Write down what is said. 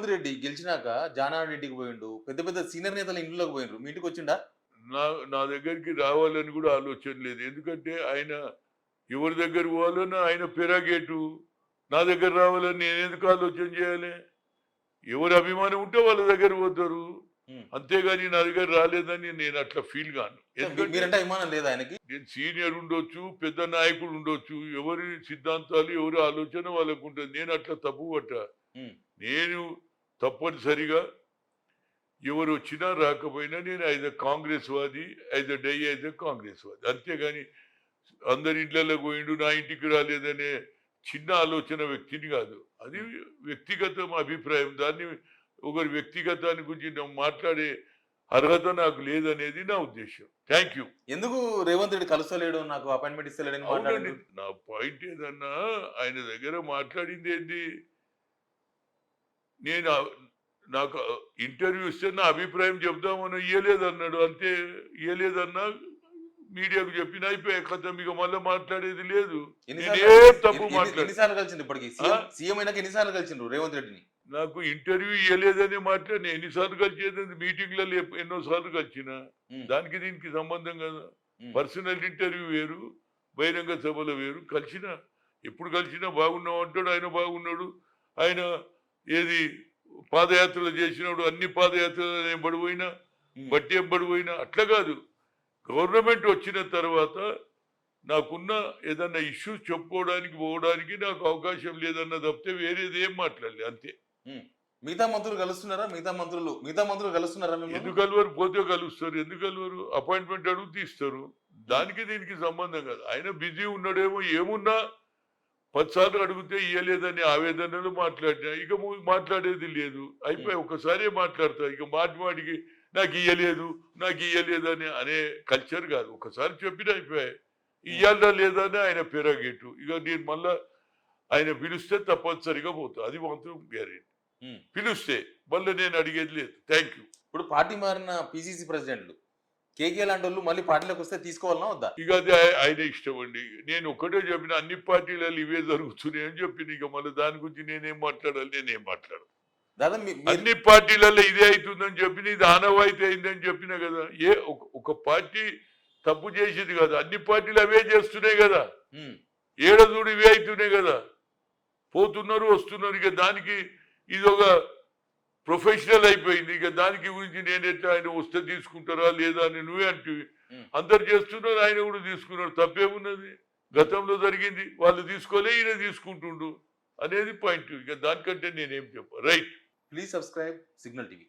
రేవంత్ రెడ్డి గెలిచినాక జానారెడ్డి ఇంటికి పోయిండు. పెద్ద పెద్ద సీనియర్ నేతల ఇంట్లోకి పోయిండ్రు. మీ ఇంటికి వచ్చిండా? నా నా దగ్గరికి రావాలని కూడా ఆలోచన లేదు. ఎందుకంటే ఆయన ఎవరి దగ్గర పోవాలన్నా ఆయన పెరాగేటు. నా దగ్గర రావాలని నేనెందుకు ఆలోచన చేయాలి? ఎవరి అభిమానం ఉంటే వాళ్ళ దగ్గర పోతారు. హ్మ్. అంతేగాని నా దగ్గర రాలేదని నేను అట్లా ఫీల్ గాను. ఎందుకంటే మీరంటే అభిమానం లేదా ఆయనకి? నేను సీనియర్ ఉండొచ్చు, పెద్ద నాయకుడు ఉండొచ్చు. ఎవరి సిద్ధాంతాలు, ఎవరి ఆలోచన వాళ్ళకు ఉంటుంది. నేను అట్లా తప్పు పట్టా. హ్మ్. నేను తప్పనిసరిగా ఎవరు వచ్చినా రాకపోయినా నేను ఐ కాంగ్రెస్ వాది, ఐ కాంగ్రెస్ వాది. అంతేగాని అందరి ఇళ్లలోకి పోయిండు, నా ఇంటికి రాలేదనే చిన్న ఆలోచన వ్యక్తిని కాదు. అది వ్యక్తిగత అభిప్రాయం. దాన్ని ఒకరి వ్యక్తిగతాన్ని గురించి నేను మాట్లాడే అర్హత నాకు లేదనేది నా ఉద్దేశం. Thank you. ఎందుకు రేవంత్ రెడ్డి కలుస్తలేడు, నాకు అపాయింట్మెంట్ ఇస్తలేడని అవునండి. మాట్లాడిండు? నా పాయింట్ ఏదన్నా ఆయన దగ్గర మాట్లాడింది ఏంది? నేను నాకు ఇంటర్వ్యూ ఇస్తే నా అభిప్రాయం చెప్దామని ఇయ్యలేదన్నాడు. అంతే. ఇయ్యలేదన్నా మీడియాకు చెప్పిన అయిపోయా కథ. ఇక మళ్ళీ మాట్లాడేది లేదు. నేనేం తప్పు మాట్లాడు. ఎన్నిసార్లు కలిసిండు ఇప్పటికి? సీఎం అయినాక ఎన్నిసార్లు కలిసిండు రేవంత్ రెడ్డిని? నాకు ఇంటర్వ్యూ ఇవ్వలేదని మాట్లాడి ఎన్నిసార్లు కలిసేది? మీటింగ్లలో ఎన్నోసార్లు కలిసిన. దానికి దీనికి సంబంధం కదా. పర్సనల్ ఇంటర్వ్యూ వేరు, బహిరంగ సభలో వేరు. కలిసిన ఎప్పుడు కలిసినా బాగున్నావు అంటాడు. ఆయన బాగున్నాడు. ఆయన ఏది పాదయాత్రలు చేసినాడు. అన్ని పాదయాత్రలు ఎంబడిపోయినా, బట్టి ఎంబడిపోయినా అట్లా కాదు. గవర్నమెంట్ వచ్చిన తర్వాత నాకున్న ఏదన్నా ఇష్యూస్ చెప్పుకోవడానికి పోవడానికి నాకు అవకాశం లేదన్న తప్పితే వేరేది ఏం మాట్లాడలేదు. అంతే. మిగతా మంత్రులు కలుస్తున్నారా? మిగతా మంత్రులు కలుస్తున్నారా? ఎందుకు కలవరు? పోతే కలుస్తారు. ఎందుకు కలవరు? అపాయింట్మెంట్ అడుగుతూ ఇస్తారు. దానికి దీనికి సంబంధం కాదు. ఆయన బిజీ ఉన్నాడేమో. ఏమున్నా 10 సార్లు అడిగితే ఇయ్యలేదని ఆవేదనలు మాట్లాడినా ఇక మాట్లాడేది లేదు. అయిపోయి ఒక్కసారే మాట్లాడతా. ఇక మాటికి నాకు ఇయ్యలేదు అని అనే కల్చర్ కాదు. ఒకసారి చెప్పినా అయిపోయాయి. ఇయ్యాలా లేదా అని ఆయన పెరగేటు. ఇక నేను మళ్ళా ఆయన పిలిస్తే తప్పనిసరిగా పోతా. అది మాత్రం గ్యారెంటీ. పిలిస్తే మళ్ళీ నేను అడిగేది లేదు. Thank you. ఇప్పుడు పార్టీ మారిన పిసిసి ప్రెసిడెంట్లు కేకే లాంటి వాళ్ళు మళ్ళీ పార్టీలోకి వస్తే తీసుకోవాలన్నా వద్దా? ఇక అది ఆయన ఇష్టం అండి. నేను ఒకటే చెప్పిన, అన్ని పార్టీలలో ఇవే జరుగుతున్నాయి అని చెప్పిన. ఇక మళ్ళీ దాని గురించి నేనేం మాట్లాడాలి? నేనేం మాట్లాడాలి? అన్ని పార్టీలలో ఇదే అవుతుందని చెప్పిన, ఇది ఆనవాయితీ అయిందని చెప్పిన కదా. ఒక పార్టీ తప్పు చేసేది కదా. అన్ని పార్టీలు అవే చేస్తున్నాయి కదా. ఏడదూడు ఇవే అవుతున్నాయి కదా. పోతున్నారు, వస్తున్నారు. ఇక దానికి ఇది ఒక ప్రొఫెషనల్ అయిపోయింది. ఇక దానికి గురించి నేను ఎట్లా ఆయన వస్తే తీసుకుంటారా లేదా అని నువ్వే అంటివి. అందరు చేస్తున్నారు, ఆయన కూడా తీసుకున్నారు. తప్పేమున్నది? గతంలో జరిగింది. వాళ్ళు తీసుకోలే, ఈయన తీసుకుంటుండు అనేది పాయింట్. ఇక దానికంటే నేనేం చెప్పా. Right. Please subscribe signal TV.